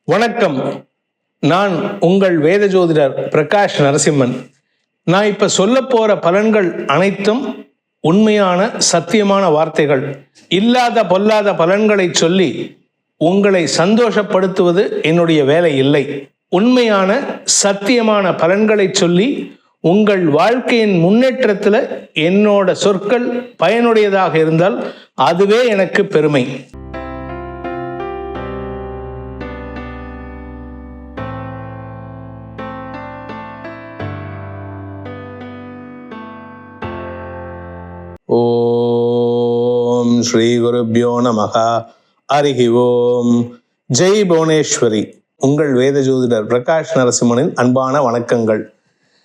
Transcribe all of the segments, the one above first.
வணக்கம். நான் உங்கள் வேத ஜோதிடர் பிரகாஷ் நரசிம்மன். நான் இப்ப சொல்ல போற பலன்கள் அனைத்தும் உண்மையான சத்தியமான வார்த்தைகள். இல்லாத பொல்லாத பலன்களை சொல்லி உங்களை சந்தோஷப்படுத்துவது என்னுடைய வேலை இல்லை. உண்மையான சத்தியமான பலன்களை சொல்லி உங்கள் வாழ்க்கையின் முன்னேற்றத்தில் என்னோட சொற்கள் பயனுடையதாக இருந்தால் அதுவே எனக்கு பெருமை. ஓம் ஸ்ரீ குருப்யோ நமஹ. ஹரிஹி ஓம். ஜெய் புவனேஸ்வரி. உங்கள் வேத ஜோதிடர் பிரகாஷ் நரசிம்மனின் அன்பான வணக்கங்கள்.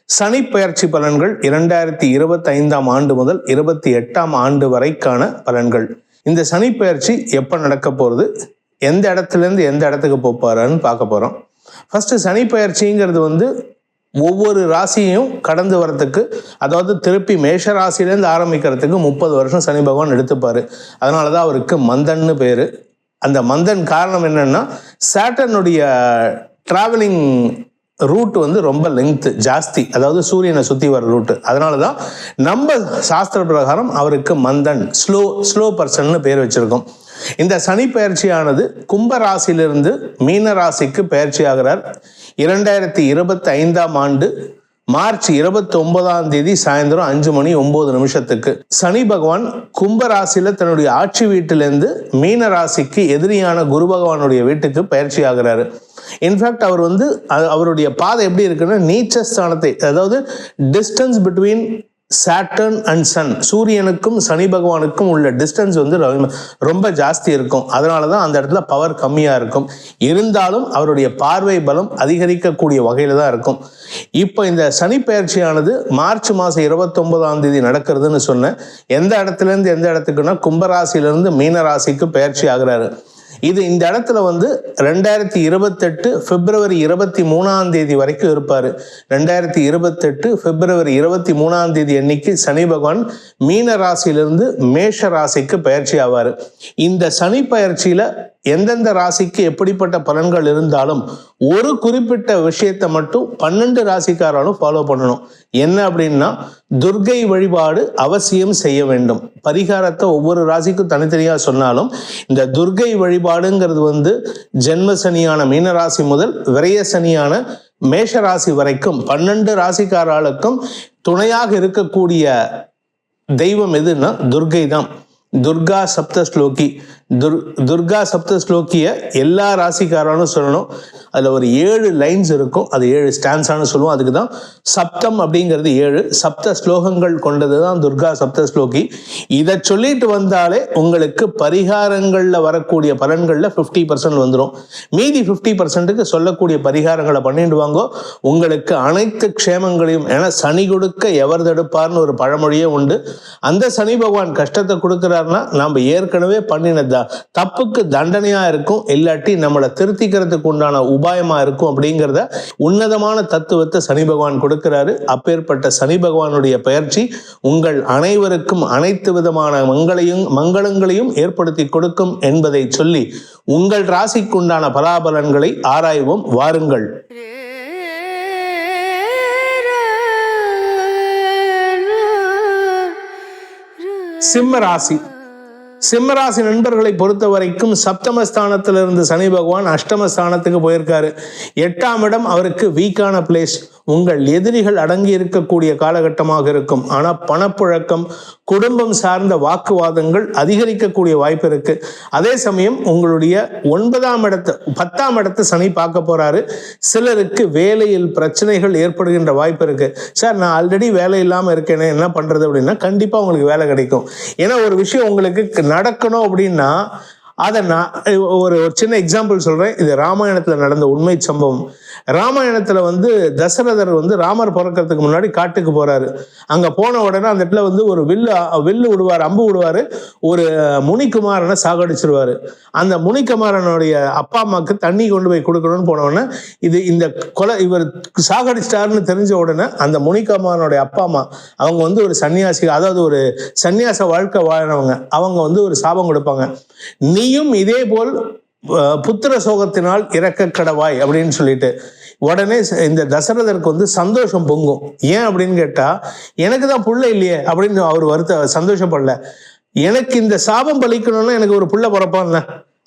சனி பெயர்ச்சி பலன்கள் 2025 ஆண்டு முதல் 28 ஆண்டு வரைக்கான பலன்கள். இந்த சனி பெயர்ச்சி எப்போ நடக்க போகிறது, எந்த இடத்துலேருந்து எந்த இடத்துக்கு போப்பாருன்னு பார்க்க போகிறோம். ஃபர்ஸ்ட் சனி பெயர்ச்சிங்கிறது ஒவ்வொரு ராசியையும் கடந்து வரத்துக்கு, அதாவது திருப்பி மேஷ ராசியிலேருந்து ஆரம்பிக்கிறதுக்கு 30 வருஷம் சனி பகவான் எடுத்துப்பார். அதனால தான் அவருக்கு மந்தன்னு பேர். அந்த மந்தன் காரணம் என்னன்னா, சாட்டர்னுடைய டிராவலிங் ரூட் ரொம்ப லெங்க்த் ஜாஸ்தி, அதாவது சூரியனை சுற்றி வர ரூட்டு. அதனால தான் நம்ம சாஸ்திர பிரகாரம் அவருக்கு மந்தன், ஸ்லோ பர்சன்னு பேர் வச்சிருக்கோம். இந்த சனி பயிற்சியானது கும்ப ராசியிலிருந்து மீன ராசிக்கு பயிற்சி ஆகிறார். 2025 ஆண்டு மார்ச் 29 சாயந்தரம் 5:09 சனி பகவான் கும்ப ராசியில தன்னுடைய ஆட்சி வீட்டிலிருந்து மீன ராசிக்கு எதிரியான குரு பகவானுடைய வீட்டுக்கு பயிற்சி ஆகிறாரு. இன்ஃபேக்ட் அவர் அவருடைய பாதை எப்படி இருக்குன்னா, நீச்ச ஸ்தானத்தை, அதாவது distance between Saturn and sun, சூரியனுக்கும் சனி பகவானுக்கும் உள்ள டிஸ்டன்ஸ் ரொம்ப ஜாஸ்தி இருக்கும். அதனால தான் அந்த இடத்துல பவர் கம்மியாக இருக்கும். இருந்தாலும் அவருடைய பார்வை பலம் அதிகரிக்கக்கூடிய வகையில் தான் இருக்கும். இப்போ இந்த சனி பயிற்சியானது மார்ச் மாதம் 29 நடக்கிறதுன்னு சொன்னேன். எந்த இடத்துலேருந்து எந்த இடத்துக்குன்னா, கும்பராசியிலிருந்து மீன ராசிக்கு பயிற்சி ஆகிறாரு. இது இந்த இடத்துல 2028 பிப்ரவரி 23 வரைக்கும் இருப்பாரு. 2028 பிப்ரவரி 23 அன்னைக்கு சனி பகவான் மீன ராசியிலிருந்து மேஷ ராசிக்கு பயிற்சி ஆவார். இந்த சனி பயிற்சியில எந்தெந்த ராசிக்கு எப்படிப்பட்ட பலன்கள் இருந்தாலும் ஒரு குறிப்பிட்ட விஷயத்தை மட்டும் 12 ராசிக்காரனும் ஃபாலோ பண்ணணும். என்ன அப்படின்னா, துர்கை வழிபாடு அவசியம் செய்ய வேண்டும். பரிகாரத்தை ஒவ்வொரு ராசிக்கும் தனித்தனியா சொன்னாலும், இந்த துர்கை வழிபாடுங்கிறது ஜென்ம சனியான மீனராசி முதல் விரய சனியான மேஷ ராசி வரைக்கும் 12 ராசிக்காரர்களுக்கும் துணையாக இருக்கக்கூடிய தெய்வம் எதுன்னா துர்கை தான். துர்கா சப்தஸ்லோகி. துர்கா சப்தஸ்லோகிய எல்லா ராசிக்காரனும் சொல்லணும். அதில் ஒரு 7 லைன்ஸ் இருக்கும், அது 7 ஸ்டான்ஸானு சொல்லுவோம். அதுக்கு தான் சப்தம் அப்படிங்கிறது 7 சப்த ஸ்லோகங்கள் கொண்டது தான் துர்கா சப்தஸ்லோகி. இதை சொல்லிட்டு வந்தாலே உங்களுக்கு பரிகாரங்களில் வரக்கூடிய பலன்களில் 50% வந்துடும். மீதி 50%க்கு சொல்லக்கூடிய பரிகாரங்களை பண்ணிட்டு வாங்கோ. உங்களுக்கு அனைத்து க்ஷேமங்களையும், ஏன்னா சனி கொடுக்க எவர் தடுப்பார்னு ஒரு பழமொழியே உண்டு. அந்த சனி பகவான் கஷ்டத்தை கொடுக்குறாருன்னா நம்ம ஏற்கனவே பண்ணினதா தப்புக்கு தண்டனையா இருக்கும், இல்லாட்டி நம்மளை திருத்திக்கிறதுக்கு உண்டான உபாயமா இருக்கும். அப்படிங்கிறத உன்னதமான தத்துவத்தை சனி பகவான் கொடுக்கிறாரு. அப்பேற்பட்ட சனி பகவானுடைய பயிற்சி உங்கள் அனைவருக்கும் அனைத்து விதமான மங்களங்களையும் ஏற்படுத்தி கொடுக்கும் என்பதை சொல்லி உங்கள் ராசிக்குண்டான பலாபலன்களை ஆராய்வோம். வாருங்கள். சிம்மராசி. சிம்மராசி நண்பர்களை பொறுத்த வரைக்கும் சப்தமஸ்தானத்திலிருந்து சனி பகவான் அஷ்டமஸ்தானத்துக்கு போயிருக்காரு. 8ஆம் இடம் அவருக்கு வீக்கான பிளேஸ். உங்கள் எதிரிகள் அடங்கி இருக்கக்கூடிய காலகட்டமாக இருக்கும். ஆனால் பணப்புழக்கம், குடும்பம் சார்ந்த வாக்குவாதங்கள் அதிகரிக்கக்கூடிய வாய்ப்பு இருக்கு. அதே சமயம் உங்களுடைய 10ஆம் இடத்தை சனி பார்க்க போறாரு. சிலருக்கு வேலையில் பிரச்சனைகள் ஏற்படுகின்ற வாய்ப்பு இருக்கு. சார், நான் ஆல்ரெடி வேலை இல்லாமல் இருக்கேனே, என்ன பண்றது அப்படின்னா, கண்டிப்பா உங்களுக்கு வேலை கிடைக்கும். ஏன்னா ஒரு விஷயம் உங்களுக்கு நடக்கணும் அப்படின்னா, அதை நான் ஒரு சின்ன எக்ஸாம்பிள் சொல்றேன். இது ராமாயணத்துல நடந்த உண்மை சம்பவம். ராமாயணத்துல தசரதர் ராமர் பிறக்கிறதுக்கு முன்னாடி காட்டுக்கு போறாரு. அங்க போன உடனே அந்த இடத்துல ஒரு வில்லு விடுவார், அம்பு விடுவாரு. ஒரு முனிக்குமாரனை சாகடிச்சிருவாரு. அந்த முனிக்குமாரனுடைய அப்பா அம்மாவுக்கு தண்ணி கொண்டு போய் கொடுக்கணும்னு போன உடனே இந்த கொலை இவர் சாகடிச்சிட்டாருன்னு தெரிஞ்ச உடனே அந்த முனிக்குமாரனுடைய அப்பா அம்மா அவங்க ஒரு சன்னியாசி, அதாவது ஒரு சன்னியாச வாழ்க்கை வாழறவங்க, அவங்க ஒரு சாபம் கொடுப்பாங்க. நீயும் இதே போல் புத்திர சோகத்தினால் இறக்க கடவாய் அப்படின்னு சொல்லிட்டு உடனே இந்த தசரதருக்கு வந்து சந்தோஷம் பொங்கும். ஏன் அப்படின்னு கேட்டா, எனக்கு தான் புள்ள இல்லையே அப்படின்னு அவர் சந்தோஷப்படல. எனக்கு இந்த சாபம் பலிக்கணும்னா எனக்கு ஒரு புள்ள பிறப்பான்ல,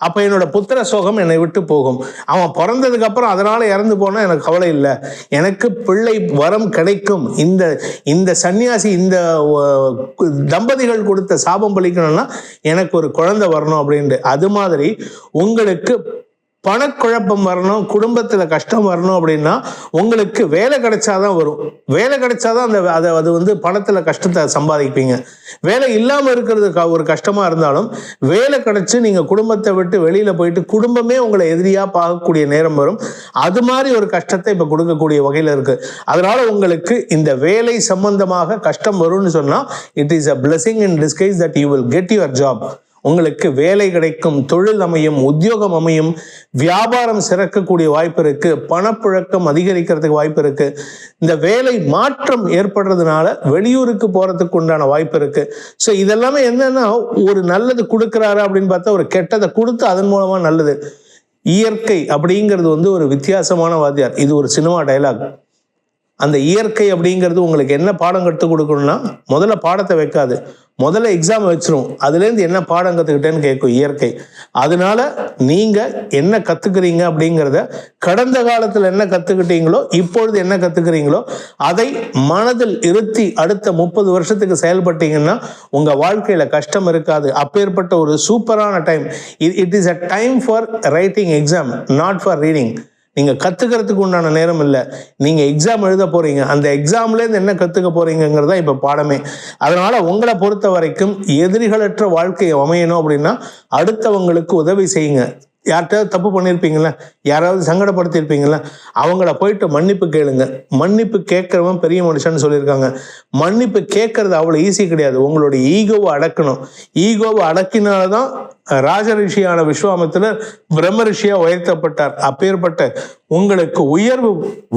அப்ப என்னோட புத்திர சோகம் என்னை விட்டு போகும். அவன் பிறந்ததுக்கு அப்புறம் அதனால இறந்து போனா எனக்கு கவலை இல்லை, எனக்கு பிள்ளை வரம் கிடைக்கும். இந்த சன்னியாசி இந்த தம்பதிகள் கொடுத்த சாபம் பலிக்கணும்னா எனக்கு ஒரு குழந்தை வரணும் அப்படின்ட்டு. அது மாதிரி உங்களுக்கு பணக்குழப்பம் வரணும், குடும்பத்துல கஷ்டம் வரணும் அப்படின்னா உங்களுக்கு வேலை கிடைச்சாதான் வரும். வேலை கிடைச்சாதான் அது வந்து பணத்துல கஷ்டத்தை சம்பாதிப்பீங்க. வேலை இல்லாம இருக்கிறது ஒரு கஷ்டமா இருந்தாலும் வேலை கிடைச்சு நீங்க குடும்பத்தை விட்டு வெளியில போயிட்டு குடும்பமே உங்களை எதிரியா பார்க்கக்கூடிய நேரம் வரும். அது மாதிரி ஒரு கஷ்டத்தை இப்ப கொடுக்கக்கூடிய வகையில இருக்கு. அதனால உங்களுக்கு இந்த வேலை சம்பந்தமாக கஷ்டம் வரும்னு சொன்னா it is a blessing in disguise that you will get your job. உங்களுக்கு வேலை கிடைக்கும், தொழில் அமையும், உத்தியோகம் அமையும், வியாபாரம் சிறக்கக்கூடிய வாய்ப்பு இருக்கு, பணப்புழக்கம் அதிகரிக்கிறதுக்கு வாய்ப்பு இருக்கு. இந்த வேலை மாற்றம் ஏற்படுறதுனால வெளியூருக்கு போறதுக்கு உண்டான வாய்ப்பு இருக்கு. ஸோ இதெல்லாமே என்னன்னா, ஒரு நல்லது கொடுக்குறாரு அப்படின்னு பார்த்தா ஒரு கெட்டதை கொடுத்து அதன் மூலமா நல்லது. இயற்கை அப்படிங்கிறது வந்து ஒரு வித்தியாசமான வாத்தியார். இது ஒரு சினிமா டைலாக். அந்த இயற்கை அப்படிங்கிறது உங்களுக்கு என்ன பாடம் கற்றுக் கொடுக்கணும்னா, முதல்ல பாடத்தை வைக்காது, முதல்ல எக்ஸாம் வச்சிரும். அதுலேருந்து என்ன பாடம் கற்றுக்கிட்டேன்னு கேட்கும் இயற்கை. அதனால நீங்க என்ன கத்துக்கிறீங்க அப்படிங்கிறத, கடந்த காலத்தில் என்ன கத்துக்கிட்டீங்களோ இப்பொழுது என்ன கத்துக்கிறீங்களோ அதை மனதில் இருத்தி அடுத்த 30 வருஷத்துக்கு செயல்பட்டீங்கன்னா உங்க வாழ்க்கையில கஷ்டம் இருக்காது. அப்பேற்பட்ட ஒரு சூப்பரான time. It is a time for writing exam, not for reading. நீங்க கத்துக்கிறதுக்கு உண்டான நேரம் இல்லை, நீங்க எக்ஸாம் எழுத போறீங்க. அந்த எக்ஸாம்லேருந்து என்ன கத்துக்க போறீங்கிறதா இப்ப பாடமே. அதனால உங்களை பொறுத்த வரைக்கும் எதிரிகளற்ற வாழ்க்கையை அமையணும் அப்படின்னா அடுத்தவங்களுக்கு உதவி செய்யுங்க. யார்கிட்ட தப்பு பண்ணியிருப்பீங்களா, யாராவது சங்கடப்படுத்தியிருப்பீங்களா, அவங்கள போயிட்டு மன்னிப்பு கேளுங்க. மன்னிப்பு கேட்கறவன் பெரிய மனுஷன்னு சொல்லியிருக்காங்க. மன்னிப்பு கேட்கறது அவ்வளோ ஈஸி கிடையாது. உங்களுடைய ஈகோவை அடக்கணும். ஈகோவை அடக்கினால்தான் ராஜரிஷியான விஸ்வாமித்திரர் பிரம்ம ரிஷியா உயர்த்தப்பட்டார். அப்பேற்பட்ட உங்களுக்கு உயர்வு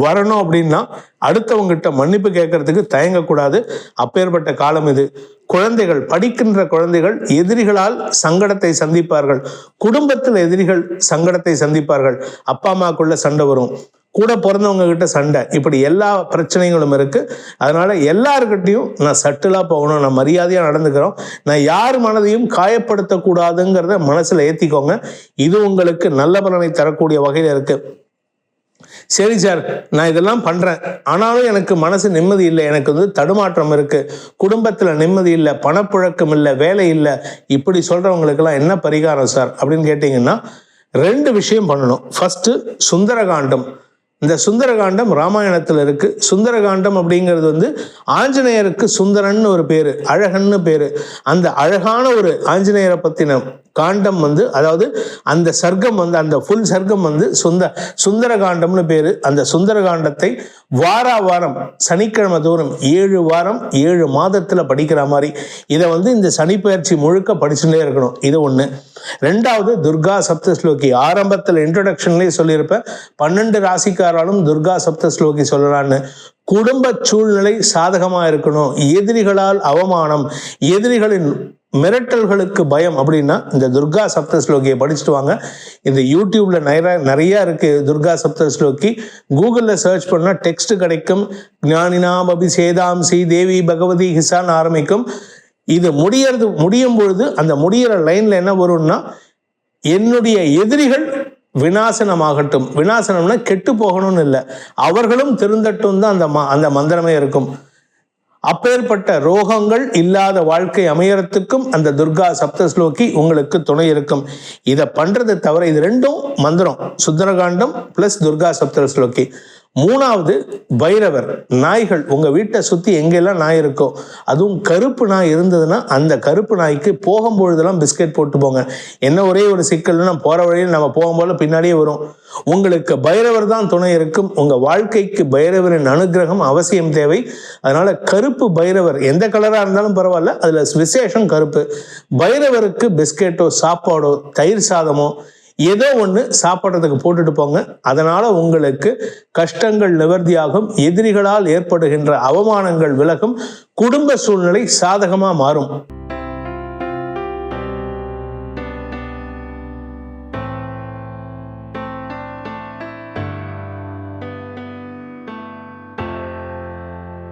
வரணும் அப்படின்னா அடுத்தவங்கிட்ட மன்னிப்பு கேட்கறதுக்கு தயங்கக்கூடாது. அப்பேற்பட்ட காலம் இது. குழந்தைகள், படிக்கின்ற குழந்தைகள் எதிரிகளால் சங்கடத்தை சந்திப்பார்கள். குடும்பத்தில் எதிரிகள் சங்கடத்தை சந்திப்பார்கள். அப்பா அம்மாக்குள்ள சண்டை வரும், கூட பிறந்தவங்க கிட்ட சண்டை, இப்படி எல்லா பிரச்சனைகளும் இருக்கு. அதனால எல்லாருக்கிட்டையும் நான் சட்டிலா போகணும், நான் மரியாதையா நடந்துக்கிறோம், நான் யார் மனதையும் காயப்படுத்தக்கூடாதுங்கிறத மனசுல ஏத்திக்கோங்க. இது உங்களுக்கு நல்ல பலனை தரக்கூடிய வகையில இருக்கு. சரி சார், நான் இதெல்லாம் பண்றேன், ஆனாலும் எனக்கு மனசு நிம்மதி இல்லை, எனக்கு வந்து தடுமாற்றம் இருக்கு, குடும்பத்துல நிம்மதி இல்லை, பணப்புழக்கம் இல்லை, வேலை இல்லை, இப்படி சொல்றவங்களுக்கெல்லாம் என்ன பரிகாரம் சார் அப்படின்னு கேட்டீங்கன்னா 2 விஷயம் பண்ணணும். ஃபர்ஸ்ட் சுந்தரகாண்டம். இந்த சுந்தரகாண்டம் ராமாயணத்துல இருக்கு. சுந்தரகாண்டம் அப்படிங்கிறது வந்து ஆஞ்சநேயருக்கு சுந்தரன்னு ஒரு பேரு, அழகன்னு பேரு. அந்த அழகான ஒரு ஆஞ்சநேயரை பத்தின காண்டம் வந்து, அதாவது அந்த சர்க்கம் வந்து, அந்த ஃபுல் சர்க்கம் வந்து சுந்தரகாண்டம்னு பேரு. அந்த சுந்தரகாண்டத்தை வாரம் சனிக்கிழமை தோறும் 7 வாரம் 7 மாதத்துல படிக்கிற மாதிரி இதை வந்து இந்த சனிப்பெயர்ச்சி முழுக்க படிச்சுட்டே இருக்கணும். இது ஒண்ணு. 2வது துர்கா சப்தஸ்லோகி. ஆரம்பத்தில் இன்ட்ரோடக்ஷன்லேயே சொல்லியிருப்பேன், 12 ராசிக்காராலும் துர்கா சப்தஸ்லோகி சொல்லலான்னு. குடும்ப சூழ்நிலை சாதகமா இருக்கணும், எதிரிகளால் அவமானம், எதிரிகளின் மிரட்டல்களுக்கு பயம் அப்படின்னா இந்த துர்கா சப்தஸ்லோகியை படிச்சுட்டு வாங்க. இந்த யூடியூப்ல நிறைய இருக்கு துர்கா சப்தஸ்லோகி. கூகுள்ல சர்ச் பண்ணா டெக்ஸ்ட் கிடைக்கும். ஞானினாம் அபிஷேதாம்சி தேவி பகவதி ஹிசான்னு ஆரம்பிக்கும். இது முடியும் பொழுது அந்த முடிகிற லைன்ல என்ன வரும்னா, என்னுடைய எதிரிகள் விநாசனமாகட்டும். விநாசனம்னா கெட்டு போகணும்னு இல்லை, அவர்களும் திருந்தட்டும் தான் அந்த மந்திரமே இருக்கும். அப்பேற்பட்ட ரோகங்கள் இல்லாத வாழ்க்கை அமையறதுக்கும் அந்த துர்கா சப்தஸ்லோகி உங்களுக்கு துணை இருக்கும். இதை பண்றது தவிர, இது 2ம் மந்திரம், சுந்தரகாண்டம் பிளஸ் துர்கா சப்தஸ்லோகி. 3வது பைரவர். நாய்கள், உங்க வீட்டை சுத்தி எங்கெல்லாம் நாய் இருக்கோ, அதுவும் கருப்பு நாய் இருந்ததுன்னா அந்த கருப்பு நாய்க்கு போகும்பொழுதெல்லாம் பிஸ்கெட் போட்டு போங்க. என்ன ஒரே ஒரு சிக்கல்னா, போற வழியில் நம்ம போகும்போது பின்னாடியே வரும். உங்களுக்கு பைரவர் தான் துணை இருக்கும். உங்க வாழ்க்கைக்கு பைரவரின் அனுகிரகம் அவசியம் தேவை. அதனால கருப்பு பைரவர், எந்த கலரா இருந்தாலும் பரவாயில்ல, அதுல விசேஷம் கருப்பு. பைரவருக்கு பிஸ்கெட்டோ சாப்பாடோ தயிர் சாதமோ ஏதோ ஒன்று சாப்பிட்றதுக்கு போட்டுட்டு போங்க. அதனால உங்களுக்கு கஷ்டங்கள் நிவர்த்தியாகும், எதிரிகளால் ஏற்படுகின்ற அவமானங்கள் விலகும், குடும்ப சூழ்நிலை சாதகமா மாறும்.